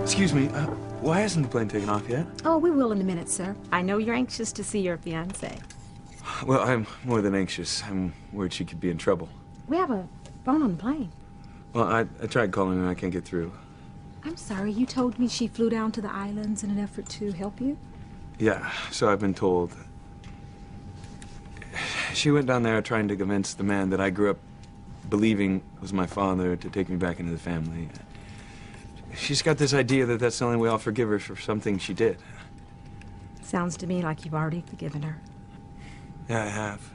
Excuse me, why hasn't the plane taken off yet? Oh, we will in a minute, sir. I know you're anxious to see your fiancée. Well, I'm more than anxious. I'm worried she could be in trouble. We have a phone on the plane. Well, I tried calling her and I can't get through. I'm sorry, you told me she flew down to the islands in an effort to help you? Yeah, so I've been told. She went down there trying to convince the man that I grew up believing was my father to take me back into the family. She's got this idea that that's the only way I'll forgive her for something she did. Sounds to me like you've already forgiven her. Yeah, I have.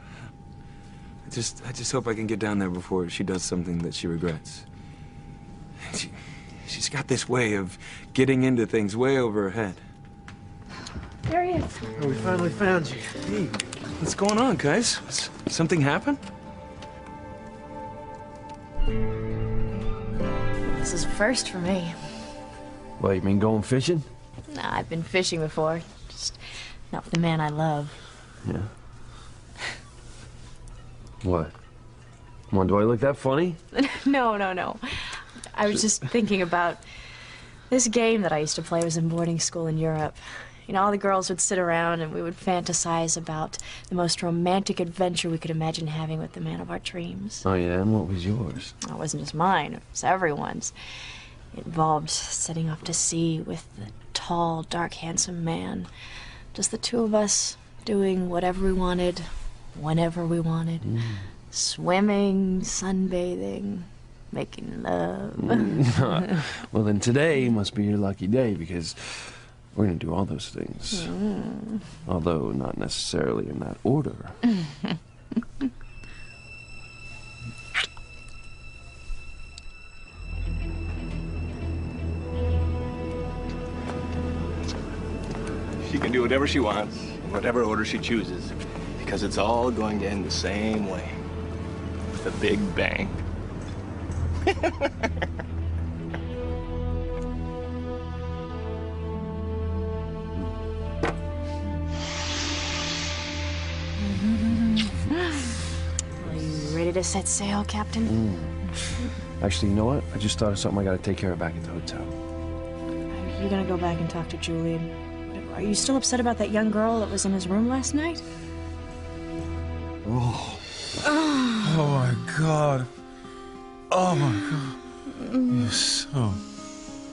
I just hope I can get down there before she does something that she regrets. She's got this way of getting into things way over her head. There he is. Oh, we finally found you. Hey, what's going on, guys? Something happen? This is a first for me. Well, you mean going fishing? Nah, I've been fishing before. Just not with the man I love. Yeah. What? Come on, do I look that funny? No. I was just thinking about this game that I used to play. I was in boarding school in Europe. You know, all the girls would sit around and we would fantasize about the most romantic adventure we could imagine having with the man of our dreams. Oh, yeah? And what was yours? Well, it wasn't just mine. It was everyone's. It involved setting off to sea with the tall, dark, handsome man. Just the two of us doing whatever we wanted, whenever we wanted. Swimming, sunbathing, making love. Well, then today must be your lucky day because we're going to do all those things. Although not necessarily in that order. She can do whatever she wants, in whatever order she chooses, because it's all going to end the same way, with a big bang. Are you ready to set sail, Captain? Actually, you know what? I just thought of something I got to take care of back at the hotel. Are you gonna go back and talk to Julian? Are you still upset about that young girl that was in his room last night? Oh. Oh my God. Oh my God. You're so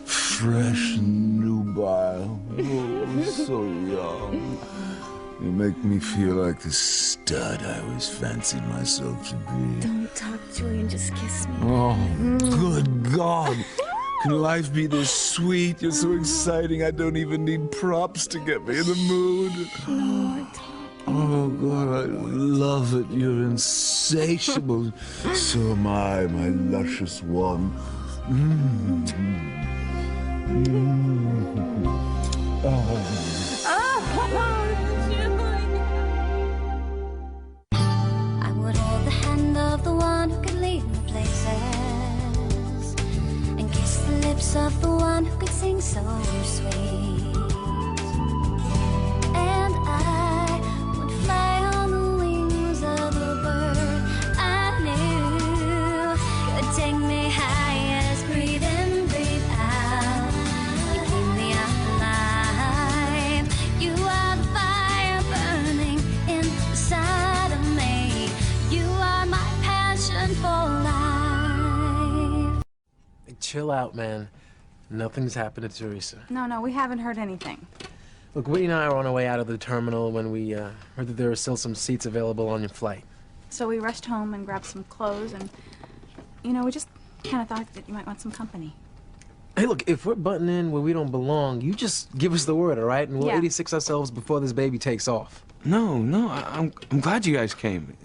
fresh and nubile. Oh, so young. You make me feel like the stud I always fancied myself to be. Don't talk, Julian. Just kiss me. Oh, good God. Can life be this sweet? You're so exciting, I don't even need props to get me in the mood. No, Oh, God, I love it. You're insatiable. So am I, my luscious one. I would hold the hand of the one who could lead me places and kiss the lips of the one who could sing so sweet. And I would fly on the wings of a bird I knew could take me high as breathe in, breathe out. You keep me alive. You are the fire burning inside of me. You are my passion for life. Hey, chill out, man. Nothing's happened to Teresa. No, we haven't heard anything. Look, Whitney and I were on our way out of the terminal when we heard that there were still some seats available on your flight. So we rushed home and grabbed some clothes and, you know, we just kind of thought that you might want some company. Hey, look, if we're butting in where we don't belong, you just give us the word, all right? And we'll Yeah. 86 ourselves before this baby takes off. No, I'm glad you guys came.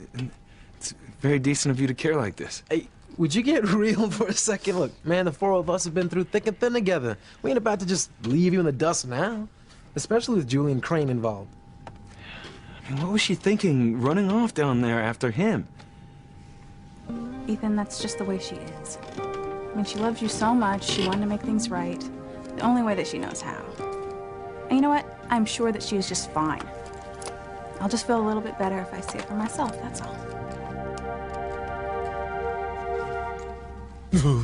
It's very decent of you to care like this. Hey, would you get real for a second? Look, man, the four of us have been through thick and thin together. We ain't about to just leave you in the dust now. Especially with Julian Crane involved. I mean, what was she thinking, running off down there after him? Ethan, that's just the way she is. I mean, she loves you so much, she wanted to make things right. The only way that she knows how. And you know what? I'm sure that she is just fine. I'll just feel a little bit better if I see it for myself, that's all. I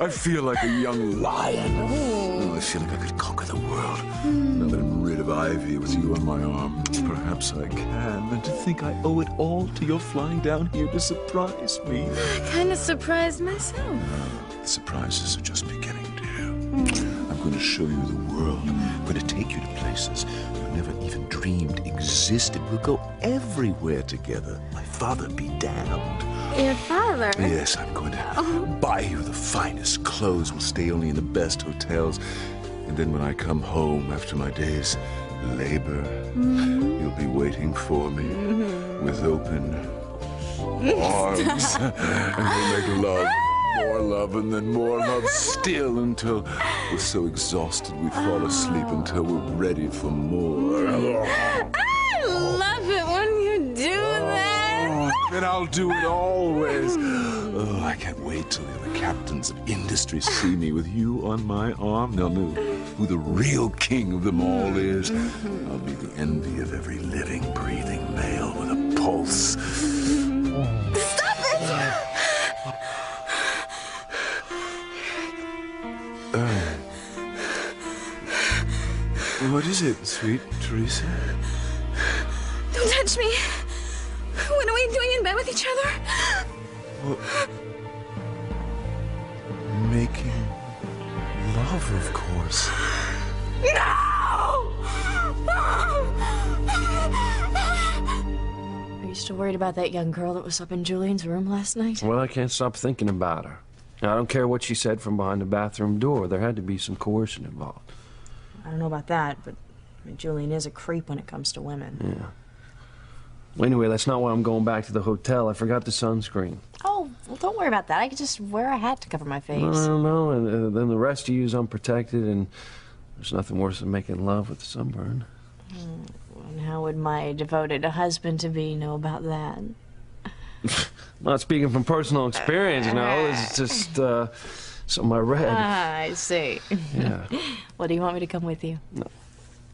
feel like a young lion. Oh, I feel like I could conquer the world. Now that I'm rid of Ivy with you on my arm, perhaps I can. And to think I owe it all to your flying down here to surprise me. I kind of surprised myself. The surprises are just beginning, dear. I'm going to show you the world. I'm going to take you to places you never even dreamed existed. We'll go everywhere together. My father be damned. Your father? Yes, I'm going to buy you the finest clothes. We'll stay only in the best hotels. And then when I come home after my day's labor, you'll be waiting for me with open arms. And we'll make love, more love, and then more love still until we're so exhausted we fall asleep until we're ready for more. I love it when you do that. And I'll do it always. Oh, I can't wait till the other captains of industry see me with you on my arm. They'll know who the real king of them all is. I'll be the envy of every living, breathing male with a pulse. Stop it! What is it, sweet Teresa? Don't touch me. What are we doing in bed with each other? Well, making love, of course. No! Are you still worried about that young girl that was up in Julian's room last night? Well, I can't stop thinking about her. Now, I don't care what she said from behind the bathroom door. There had to be some coercion involved. I don't know about that, but Julian is a creep when it comes to women. Yeah. Well, anyway, that's not why I'm going back to the hotel. I forgot the sunscreen. Oh, well, don't worry about that. I could just wear a hat to cover my face. No, and then the rest of you is unprotected, and there's nothing worse than making love with a sunburn. And how would my devoted husband-to-be know about that? Not speaking from personal experience, you know. It's just something I read. I see. Yeah. Well, do you want me to come with you? No.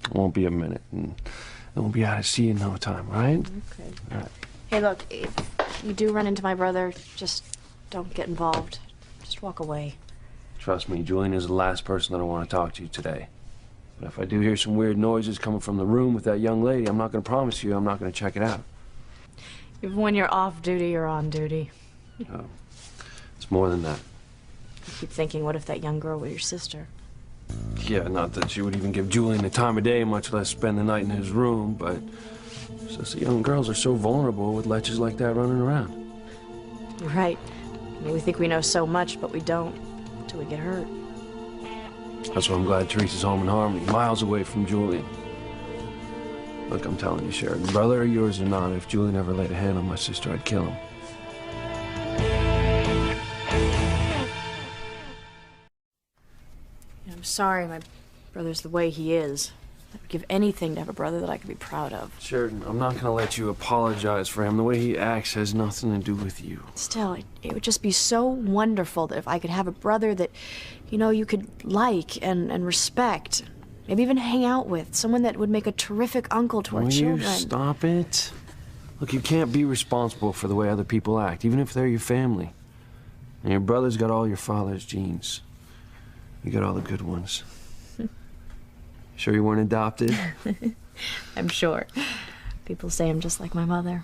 It won't be a minute, and we'll be out of sea in no time, right? Okay. All right. Hey, look, if you do run into my brother, just don't get involved. Just walk away. Trust me, Julian is the last person that I want to talk to today. But if I do hear some weird noises coming from the room with that young lady, I'm not going to promise you I'm not going to check it out. Even when you're off duty, you're on duty. Oh, it's more than that. I keep thinking, what if that young girl were your sister? Yeah, not that she would even give Julian the time of day, much less spend the night in his room, but it's just the young girls are so vulnerable with leches like that running around. You're right. I mean, we think we know so much, but we don't until we get hurt. That's why I'm glad Teresa's home in Harmony, miles away from Julian. Look, I'm telling you, Sheridan, brother of yours or not, if Julian ever laid a hand on my sister, I'd kill him. I'm sorry my brother's the way he is. I'd give anything to have a brother that I could be proud of. Sheridan, I'm not going to let you apologize for him. The way he acts has nothing to do with you. Still, it would just be so wonderful that if I could have a brother that, you know, you could like and respect. Maybe even hang out with. Someone that would make a terrific uncle to our Will children. you stop it? Look, you can't be responsible for the way other people act, even if they're your family. And your brother's got all your father's genes. You got all the good ones. Sure you weren't adopted? I'm sure. People say I'm just like my mother.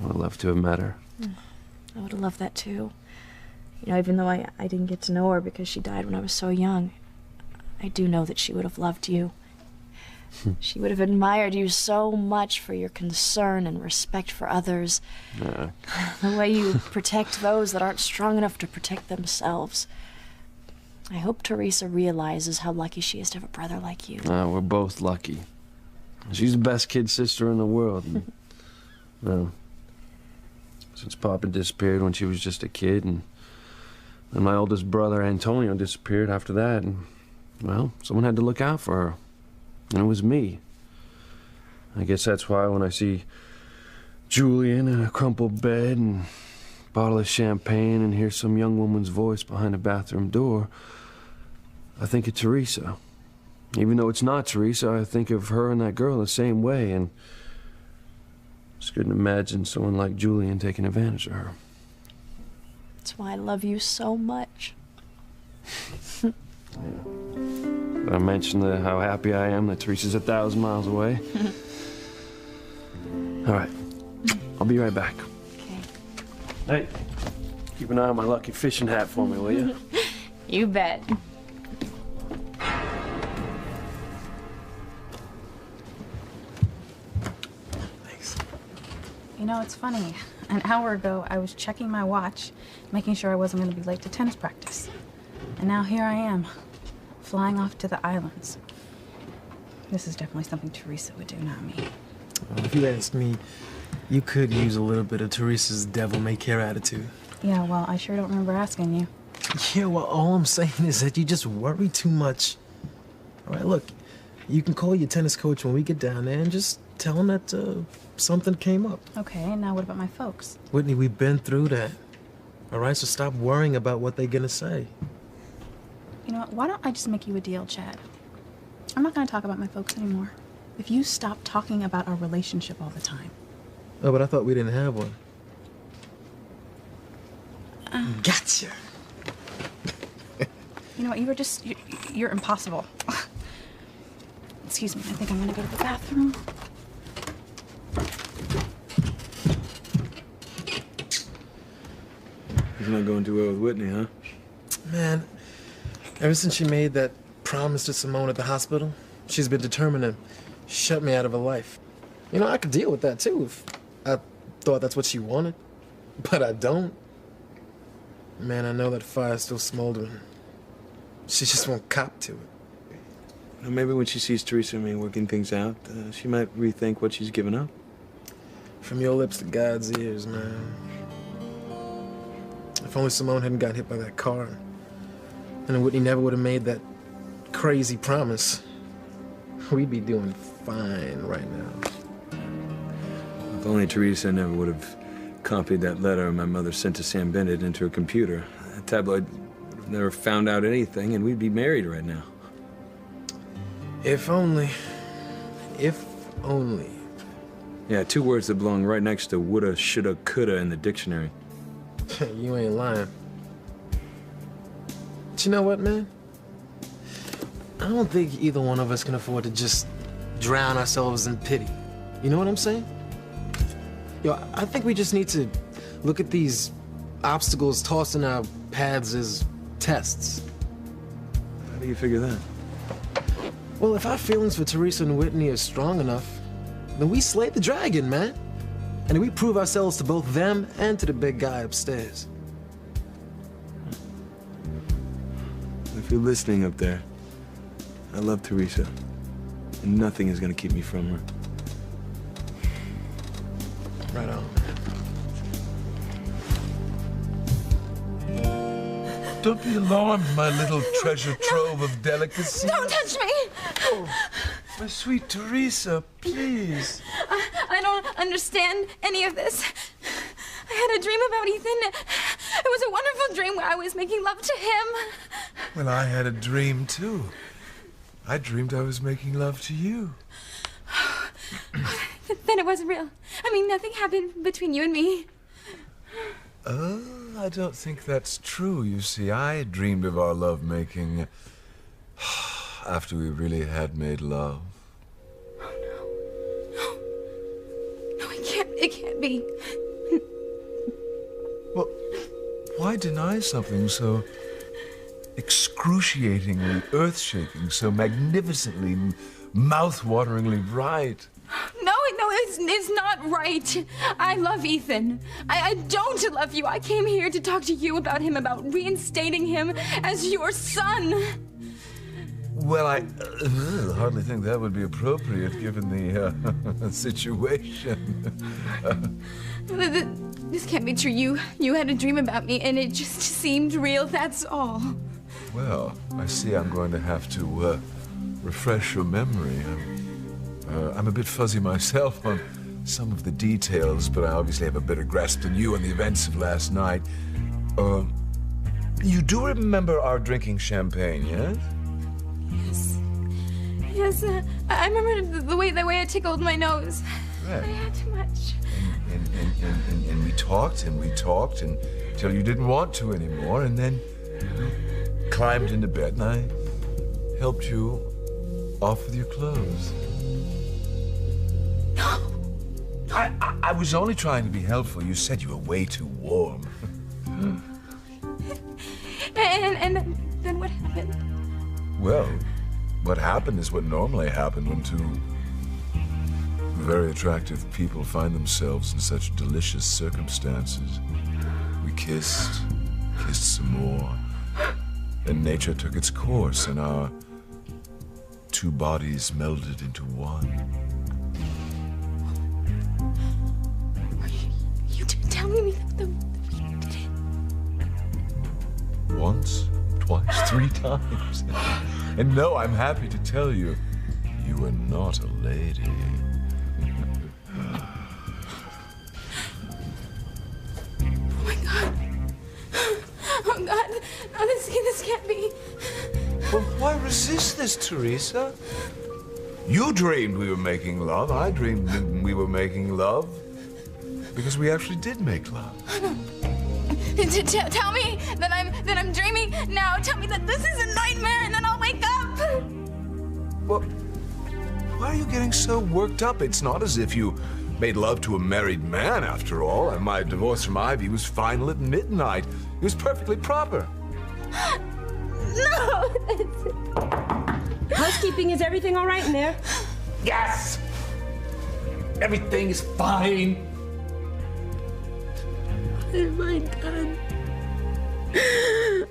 I would love to have met her. I would have loved that too. You know, even though I didn't get to know her because she died when I was so young, I do know that she would have loved you. She would have admired you so much for your concern and respect for others. The way you protect those that aren't strong enough to protect themselves. I hope Teresa realizes how lucky she is to have a brother like you. We're both lucky. She's the best kid sister in the world. And, well, since Papa disappeared when she was just a kid, and then my oldest brother Antonio disappeared after that, and well, someone had to look out for her. And it was me. I guess that's why when I see Julian in a crumpled bed and a bottle of champagne and hear some young woman's voice behind the bathroom door, I think of Teresa. Even though it's not Teresa, I think of her and that girl the same way, and Just couldn't imagine someone like Julian taking advantage of her. That's why I love you so much. Did I mention how happy I am that Teresa's 1,000 miles away? All right. I'll be right back. Okay. Hey, keep an eye on my lucky fishing hat for me, will you? You bet. Thanks. You know, it's funny. An hour ago, I was checking my watch, making sure I wasn't going to be late to tennis practice. And now here I am, flying off to the islands. This is definitely something Teresa would do, not me. Well, if you ask me, you could use a little bit of Teresa's devil-may-care attitude. Yeah, well, I sure don't remember asking you. Yeah, well, all I'm saying is that you just worry too much. All right, look, you can call your tennis coach when we get down there and just tell him that something came up. Okay, and now what about my folks? Whitney, we've been through that. All right, so stop worrying about what they're gonna say. You know what, why don't I just make you a deal, Chad? I'm not gonna talk about my folks anymore. If you stop talking about our relationship all the time. Oh, but I thought we didn't have one. Gotcha! You know what, you're impossible. Excuse me, I think I'm gonna go to the bathroom. He's not going too well with Whitney, huh? Man, ever since she made that promise to Simone at the hospital, she's been determined to shut me out of her life. You know, I could deal with that too if I thought that's what she wanted, but I don't. Man, I know that fire's still smoldering. She just won't cop to it. Well, maybe when she sees Teresa and me working things out, she might rethink what she's given up. From your lips to God's ears, man. If only Simone hadn't got hit by that car, and then Whitney never would have made that crazy promise, we'd be doing fine right now. If only Teresa never would have copied that letter my mother sent to Sam Bennett into her computer. That tabloid would have never found out anything, and we'd be married right now. If only. If only. Yeah, 2 words that belong right next to woulda, shoulda, coulda in the dictionary. You ain't lying. But you know what, man? I don't think either one of us can afford to just drown ourselves in pity. You know what I'm saying? Yo, I think we just need to look at these obstacles tossed in our paths as tests. How do you figure that? Well, if our feelings for Teresa and Whitney are strong enough, then we slay the dragon, man. And we prove ourselves to both them and to the big guy upstairs. If you're listening up there, I love Teresa, and nothing is gonna keep me from her. Right on. Don't be alarmed, my little treasure trove of delicacy. Don't touch me! Oh, my sweet Teresa, please. I don't understand any of this. I had a dream about Ethan. It was a wonderful dream where I was making love to him. Well, I had a dream, too. I dreamed I was making love to you. Then it wasn't real. I mean, nothing happened between you and me. I don't think that's true. You see, I dreamed of our lovemaking after we really had made love. No, it can't be. Well, why deny something so excruciatingly earth-shaking, so magnificently, mouth-wateringly right? No, it's not right. I love Ethan. I don't love you. I came here to talk to you about him, about reinstating him as your son. Well, I hardly think that would be appropriate given the situation. This can't be true. You had a dream about me, and it just seemed real, that's all. Well, I see I'm going to have to refresh your memory. I'm a bit fuzzy myself on some of the details, but I obviously have a better grasp than you on the events of last night. You do remember our drinking champagne, yes? Yes, I remember the way it tickled my nose. Right. I had too much. And we talked until you didn't want to anymore, and then you climbed into bed and I helped you off with your clothes. No. I was only trying to be helpful. You said you were way too warm. And then what happened? Well, what happened is what normally happened when two very attractive people find themselves in such delicious circumstances. We kissed some more. Then nature took its course and our two bodies melded into one. You didn't tell me that we did it. Once, twice, 3 times. And no, I'm happy to tell you, you are not a lady. Oh my God. Oh God. No, this can't be. Well, why resist this, Teresa? You dreamed we were making love. I dreamed we were making love. Because we actually did make love. Tell me that I'm dreaming now. Tell me that this is a nightmare, and then I'll wake up. Well, why are you getting so worked up? It's not as if you made love to a married man, after all. And my divorce from Ivy was final at midnight. It was perfectly proper. No. Housekeeping, is everything all right in there? Yes! Everything is fine. What have I done?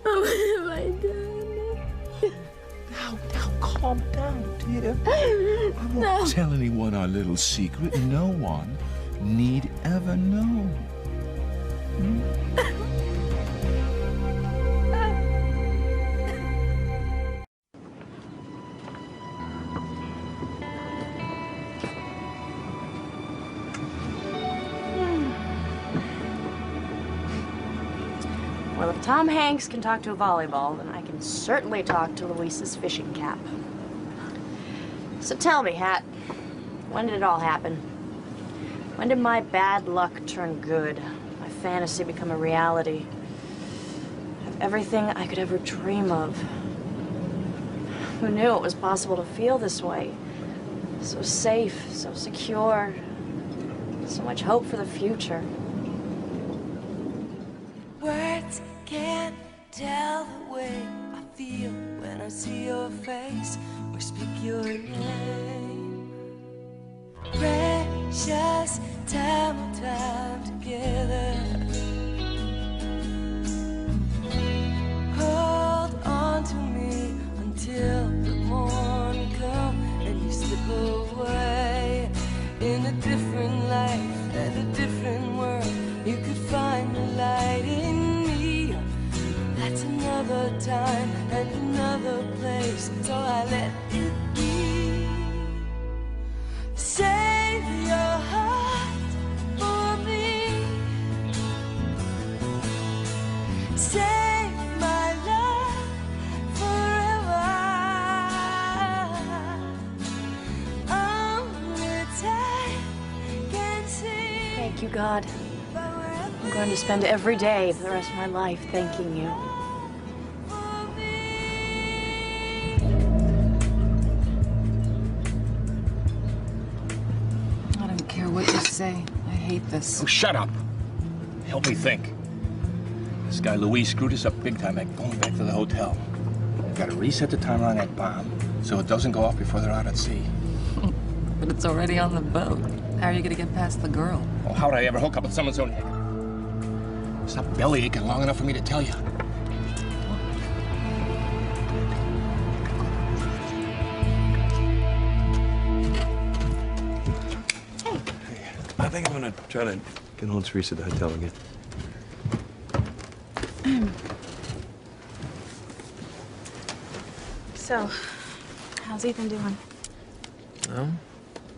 Oh, what have I done? Now, calm down, dear. I won't tell anyone our little secret. No one need ever know. Well, if Tom Hanks can talk to a volleyball, then I can certainly talk to Luisa's fishing cap. So tell me, Hat, when did it all happen? When did my bad luck turn good? My fantasy become a reality? Have everything I could ever dream of? Who knew it was possible to feel this way? So safe, so secure, so much hope for the future. Words can't tell the way I feel when I see your face or speak your name. Precious time together. Hold on to me until the morning comes and you slip away in a different life and a different world. You could find the light in me. That's another time and another place. So I let it be. Save your heart for me. Save my love forever. Only time can see. Thank you, God. I'm going to spend every day for the rest of my life thanking you. I don't care what you say. I hate this. Oh, shut up. Help me think. This guy Luis screwed us up big time by going back to the hotel. We've got to reset the timer on that bomb so it doesn't go off before they're out at sea. But it's already on the boat. How are you going to get past the girl? Well, how would I ever hook up with someone's own head? Stop belly aching long enough for me to tell you. Hey, I think I'm gonna try to get hold of Teresa at the hotel again. So, how's Ethan doing? Well,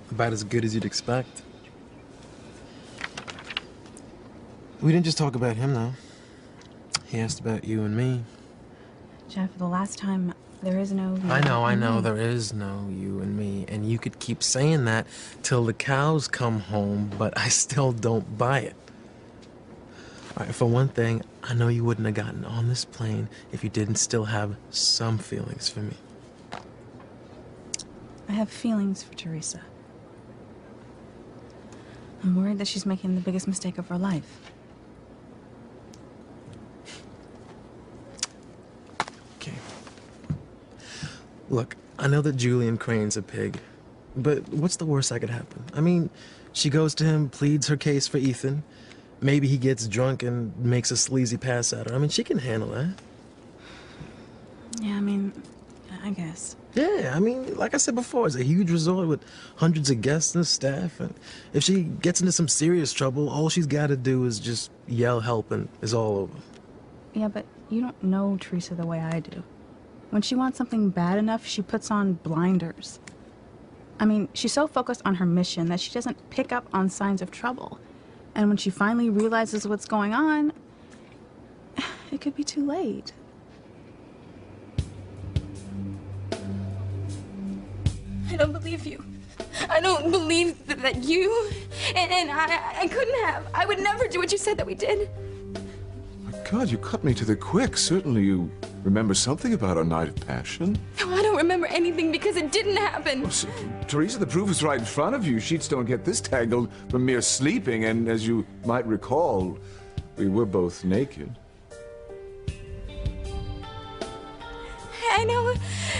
about as good as you'd expect. We didn't just talk about him, though. He asked about you and me. Jeff, the last time There is no you. I know, there is no you and me, and you could keep saying that till the cows come home, but I still don't buy it. All right, for one thing, I know you wouldn't have gotten on this plane if you didn't still have some feelings for me. I have feelings for Teresa. I'm worried that she's making the biggest mistake of her life. Okay. Look, I know that Julian Crane's a pig, but what's the worst that could happen? I mean, she goes to him, pleads her case for Ethan. Maybe he gets drunk and makes a sleazy pass at her. I mean, she can handle that. Yeah, I mean, I guess. Yeah, I mean, like I said before, it's a huge resort with hundreds of guests and staff, and if she gets into some serious trouble, all she's got to do is just yell help and it's all over. Yeah, but you don't know Teresa the way I do. When she wants something bad enough, she puts on blinders. I mean, she's so focused on her mission that she doesn't pick up on signs of trouble. And when she finally realizes what's going on, it could be too late. I don't believe you. I don't believe that you and I couldn't have. I would never do what you said that we did. My God, you cut me to the quick. Certainly you remember something about our night of passion. No, I don't remember anything because it didn't happen. Oh, Teresa, the proof is right in front of you. Sheets don't get this tangled from mere sleeping, and as you might recall, we were both naked. I know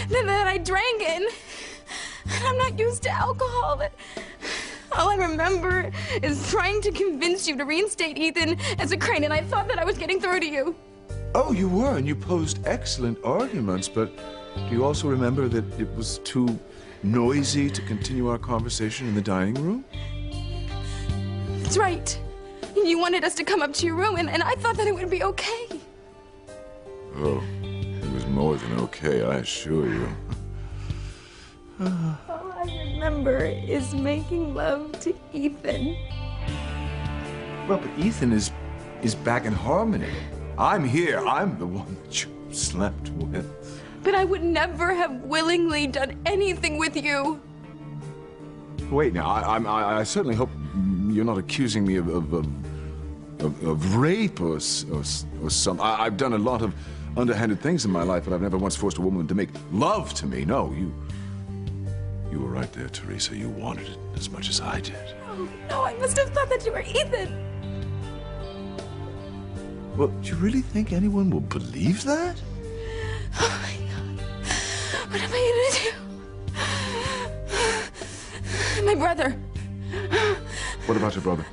that I drank and I'm not used to alcohol. All I remember is trying to convince you to reinstate Ethan as a Crane, and I thought that I was getting through to you. Oh, you were, and you posed excellent arguments, but do you also remember that it was too noisy to continue our conversation in the dining room? That's right. You wanted us to come up to your room, and I thought that it would be okay. Oh, it was more than okay, I assure you. All I remember is making love to Ethan. Well, but Ethan is back in Harmony. I'm here. I'm the one that you slept with. But I would never have willingly done anything with you. Wait, now, I certainly hope you're not accusing me of rape or something. I've done a lot of underhanded things in my life, but I've never once forced a woman to make love to me. No, you were right there, Teresa. You wanted it as much as I did. Oh, no, I must have thought that you were Ethan. Well, do you really think anyone will believe that? Oh, my God. What am I gonna do? My brother. What about your brother?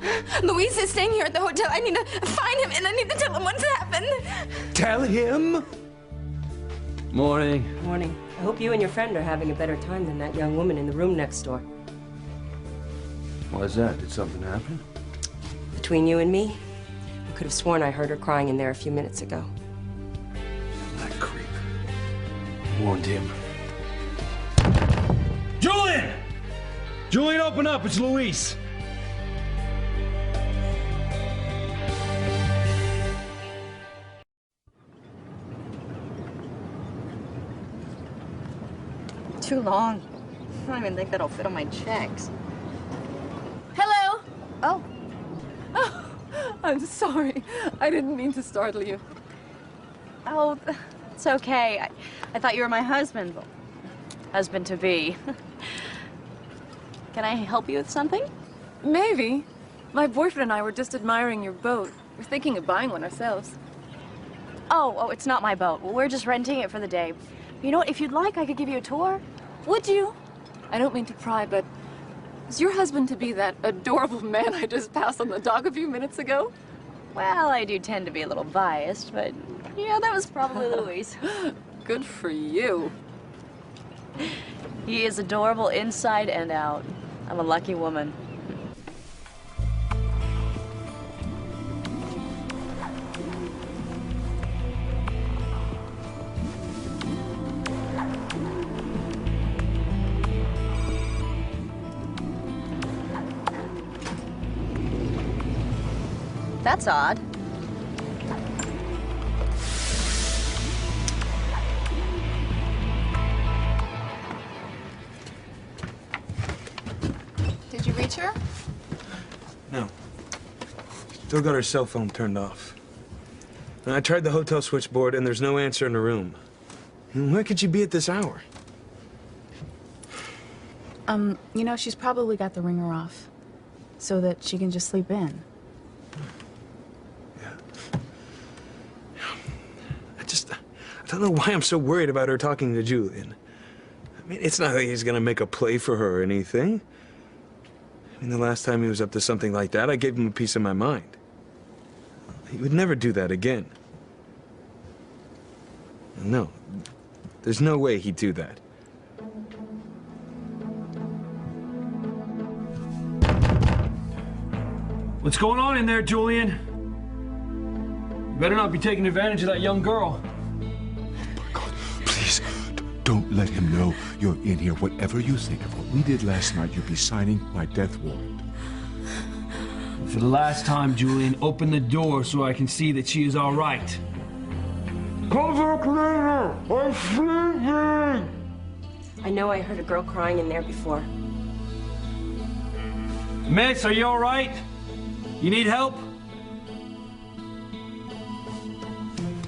Luis is staying here at the hotel. I need to find him, and I need to tell him what's happened. Tell him? Morning. Morning. I hope you and your friend are having a better time than that young woman in the room next door. Why's that? Did something happen? Between you and me, I could have sworn I heard her crying in there a few minutes ago. That creep. Warned him. Julian! Julian, open up. It's Luis. Too long. I don't even think that'll fit on my checks. Hello. Oh. Oh, I'm sorry. I didn't mean to startle you. Oh, it's okay. I thought you were my husband. Well, husband-to-be. Can I help you with something? Maybe. My boyfriend and I were just admiring your boat. We're thinking of buying one ourselves. Oh, it's not my boat. Well, we're just renting it for the day. You know what? If you'd like, I could give you a tour. Would you? I don't mean to pry, but is your husband to be that adorable man I just passed on the dock a few minutes ago? Well, I do tend to be a little biased, but yeah, that was probably Luis. Good for you. He is adorable inside and out. I'm a lucky woman. That's odd. Still got her cell phone turned off. And I tried the hotel switchboard, and there's no answer in the room. Where could she be at this hour? You know, she's probably got the ringer off so that she can just sleep in. I don't know why I'm so worried about her talking to Julian. I mean, it's not like he's gonna make a play for her or anything. I mean, the last time he was up to something like that, I gave him a piece of my mind. He would never do that again. No, there's no way he'd do that. What's going on in there, Julian? You better not be taking advantage of that young girl. Please, don't let him know you're in here. Whatever you think of what we did last night, you'll be signing my death warrant. For the last time, Julian, open the door so I can see that she is all right. Come back later! I'm sleeping! I know I heard a girl crying in there before. Miss, are you all right? You need help?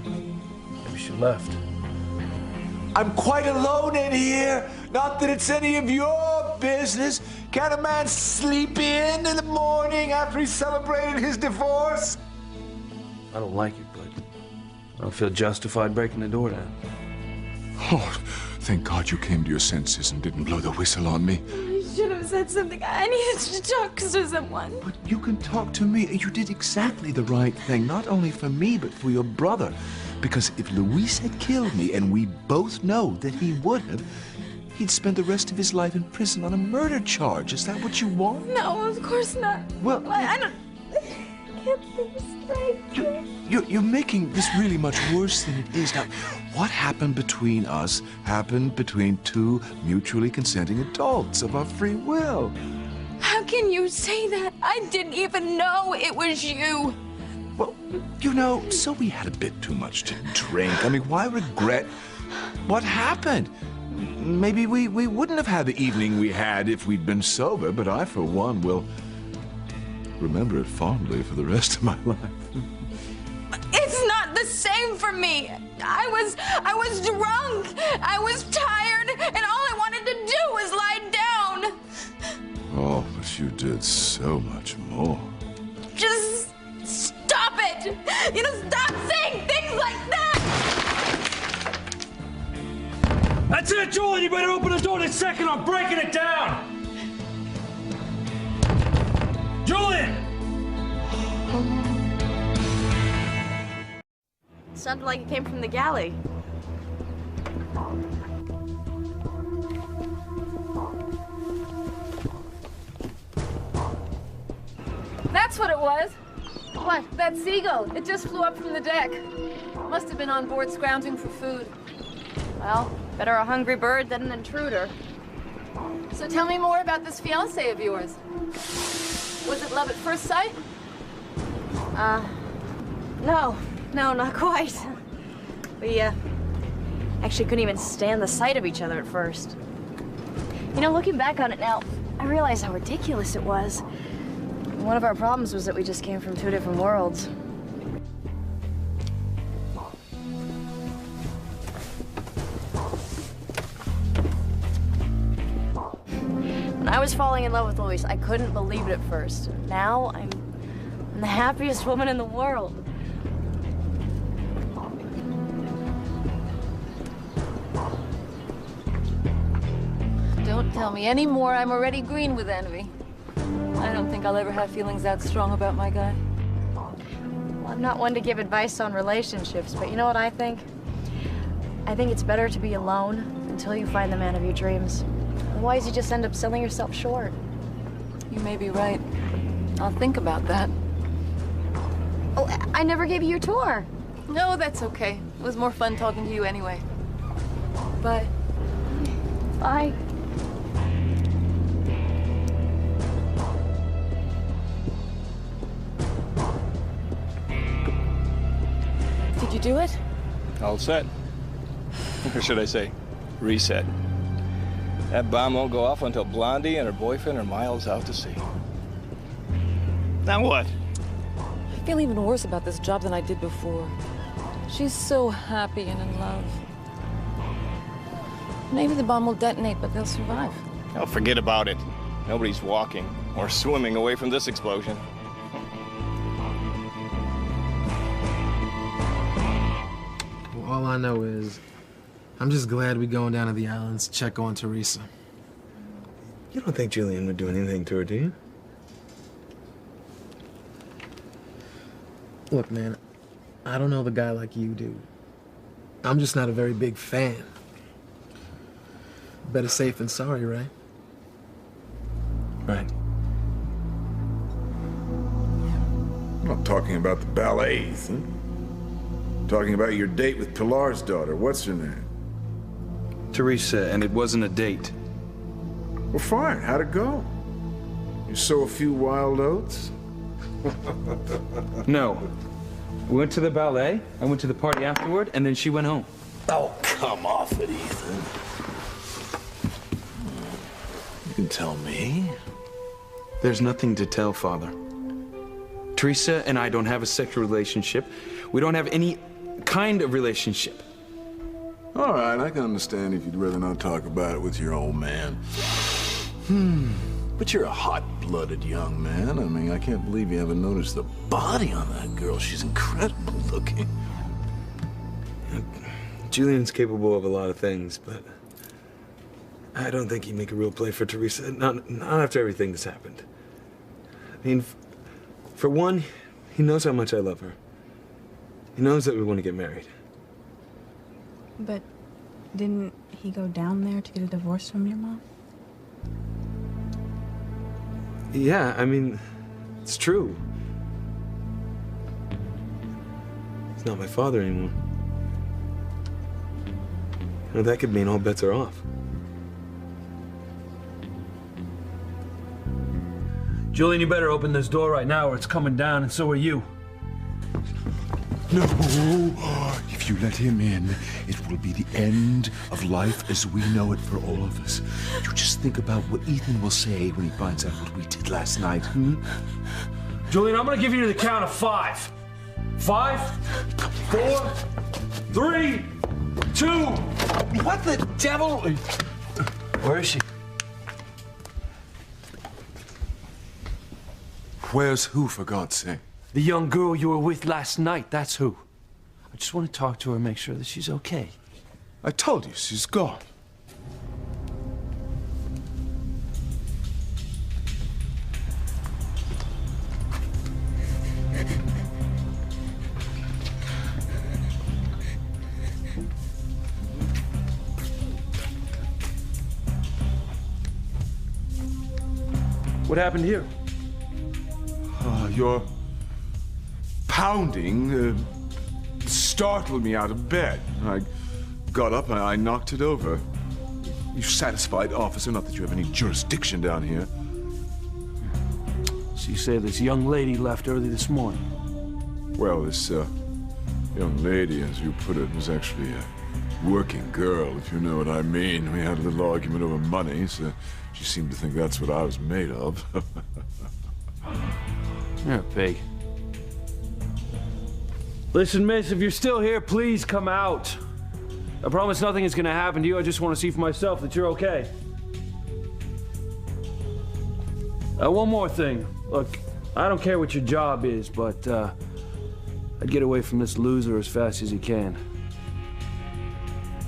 Maybe she left. I'm quite alone in here. Not that it's any of your business. Can a man sleep in the morning after he's celebrated his divorce? I don't like it, but I don't feel justified breaking the door down. Oh, thank God you came to your senses and didn't blow the whistle on me. I should have said something. I needed to talk to someone. But you can talk to me. You did exactly the right thing, not only for me, but for your brother. Because if Luis had killed me, and we both know that he would have, he'd spend the rest of his life in prison on a murder charge. Is that what you want? No, of course not. Well, I can't think straight. You're making this really much worse than it is. Now, what happened between us happened between two mutually consenting adults of our free will. How can you say that? I didn't even know it was you. Well, you know, so we had a bit too much to drink. I mean, why regret what happened? Maybe we wouldn't have had the evening we had if we'd been sober, but I, for one, will remember it fondly for the rest of my life. It's not the same for me. I was drunk. I was tired, and all I wanted to do was lie down. Oh, but you did so much more. Just stop it. You know, stop saying things like that. That's it, Julian! You better open the door this second or I'm breaking it down! Julian! Sounded like it came from the galley. That's what it was. What? That seagull. It just flew up from the deck. Must have been on board scrounging for food. Well, better a hungry bird than an intruder. So tell me more about this fiancé of yours. Was it love at first sight? No, not quite. We, actually couldn't even stand the sight of each other at first. You know, looking back on it now, I realize how ridiculous it was. One of our problems was that we just came from two different worlds. When I was falling in love with Luis, I couldn't believe it at first. Now, I'm the happiest woman in the world. Don't tell me any more. I'm already green with envy. I don't think I'll ever have feelings that strong about my guy. Well, I'm not one to give advice on relationships, but you know what I think? I think it's better to be alone until you find the man of your dreams. Otherwise, you just end up selling yourself short. You may be right. I'll think about that. Oh, I never gave you your tour. No, that's okay. It was more fun talking to you anyway. Bye. Bye. Did you do it? All set. Or should I say, reset. That bomb won't go off until Blondie and her boyfriend are miles out to sea. Now what? feel even worse about this job than I did before. She's so happy and in love. Maybe the bomb will detonate, but they'll survive. Oh, forget about it. Nobody's walking or swimming away from this explosion. Well, all I know is I'm just glad we're going down to the islands to check on Teresa. You don't think Julian would do anything to her, do you? Look, man, I don't know the guy like you do. I'm just not a very big fan. Better safe than sorry, right? Right. I'm not talking about the ballet, Ethan. I'm talking about your date with Pilar's daughter. What's her name? Teresa, and it wasn't a date. Well, fine. How'd it go? You sow a few wild oats? No. We went to the ballet, I went to the party afterward, and then she went home. Oh, come off it, Ethan. You can tell me. There's nothing to tell, Father. Teresa and I don't have a sexual relationship. We don't have any kind of relationship. All right, I can understand if you'd rather not talk about it with your old man. But you're a hot-blooded young man. I mean, I can't believe you haven't noticed the body on that girl. She's incredible looking. Julian's capable of a lot of things, but I don't think he'd make a real play for Teresa. Not after everything that's happened. I mean, for one, he knows how much I love her. He knows that we want to get married. But didn't he go down there to get a divorce from your mom? Yeah, I mean, it's true. He's not my father anymore. You know, that could mean all bets are off. Julian, you better open this door right now or it's coming down, and so are you. No! If you let him in, it will be the end of life as we know it for all of us. You just think about what Ethan will say when he finds out what we did last night, Julian, I'm gonna give you the count of 5. 5, 4, 3, 2. What the devil? Where is she? Where's who, for God's sake? The young girl you were with last night, that's who. I just want to talk to her and make sure that she's okay. I told you, she's gone. What happened here? Your pounding startled me out of bed. I got up and I knocked it over. You satisfied, officer? Not that you have any jurisdiction down here. So you say this young lady left early this morning? Well, this young lady, as you put it, was actually a working girl, if you know what I mean. We had a little argument over money, so she seemed to think that's what I was made of. You're a pig. Listen, miss, if you're still here, please come out. I promise nothing is gonna happen to you. I just want to see for myself that you're okay. One more thing. Look, I don't care what your job is, but I'd get away from this loser as fast as you can.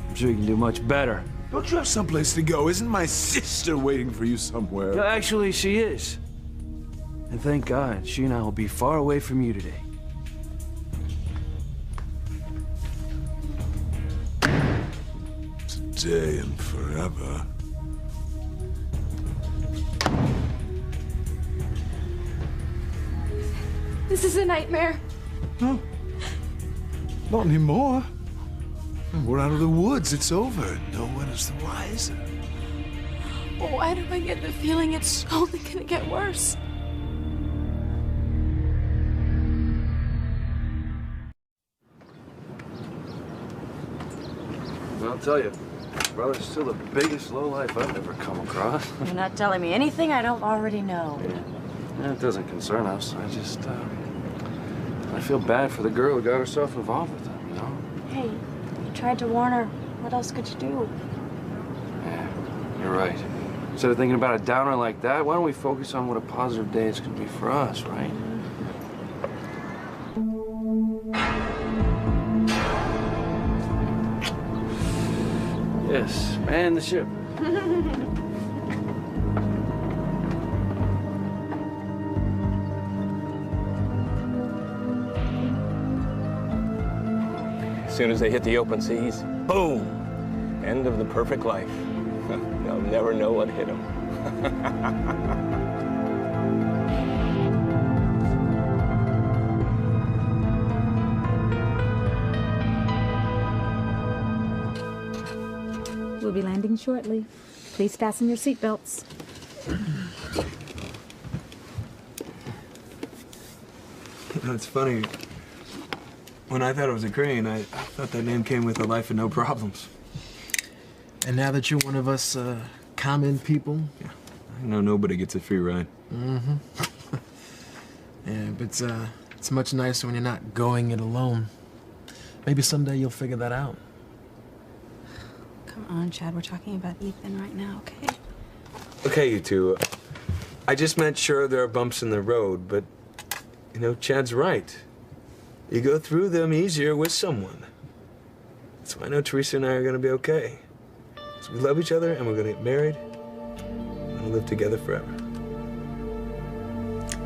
I'm sure you can do much better. Don't you have someplace to go? Isn't my sister waiting for you somewhere? No, actually, she is. And thank God, she and I will be far away from you today. Today and forever. This is a nightmare. No. Not anymore. We're out of the woods. It's over. No one is the wiser. Why do I get the feeling it's only gonna get worse? I'll tell you, brother's still the biggest lowlife I've ever come across. You're not telling me anything I don't already know. Yeah, it doesn't concern us. I just feel bad for the girl who got herself involved with him, you know? Hey, you tried to warn her. What else could you do? Yeah, you're right. Instead of thinking about a downer like that, why don't we focus on what a positive day it's gonna be for us, right? Yes, man the ship. As soon as they hit the open seas, boom! End of the perfect life. They'll never know what hit them. We'll be landing shortly. Please fasten your seatbelts. You know, it's funny. When I thought it was a crane, I thought that name came with a life of no problems. And now that you're one of us common people, yeah, I know nobody gets a free ride. Mm-hmm. Yeah, but it's much nicer when you're not going it alone. Maybe someday you'll figure that out. Come on, Chad. We're talking about Ethan right now, okay? Okay, you two. I just meant sure there are bumps in the road, but, you know, Chad's right. You go through them easier with someone. That's why I know Teresa and I are gonna be okay. So we love each other and we're gonna get married and we'll live together forever.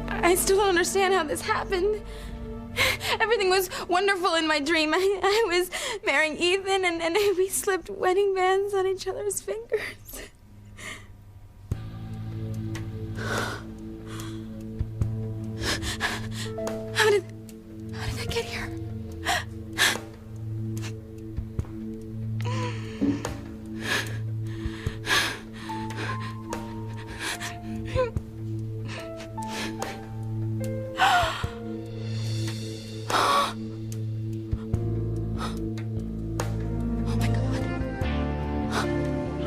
I still don't understand how this happened. Everything was wonderful in my dream. I was marrying Ethan and we slipped wedding bands on each other's fingers. How did I get here?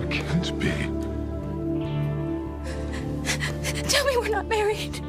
It can't be. Tell me we're not married.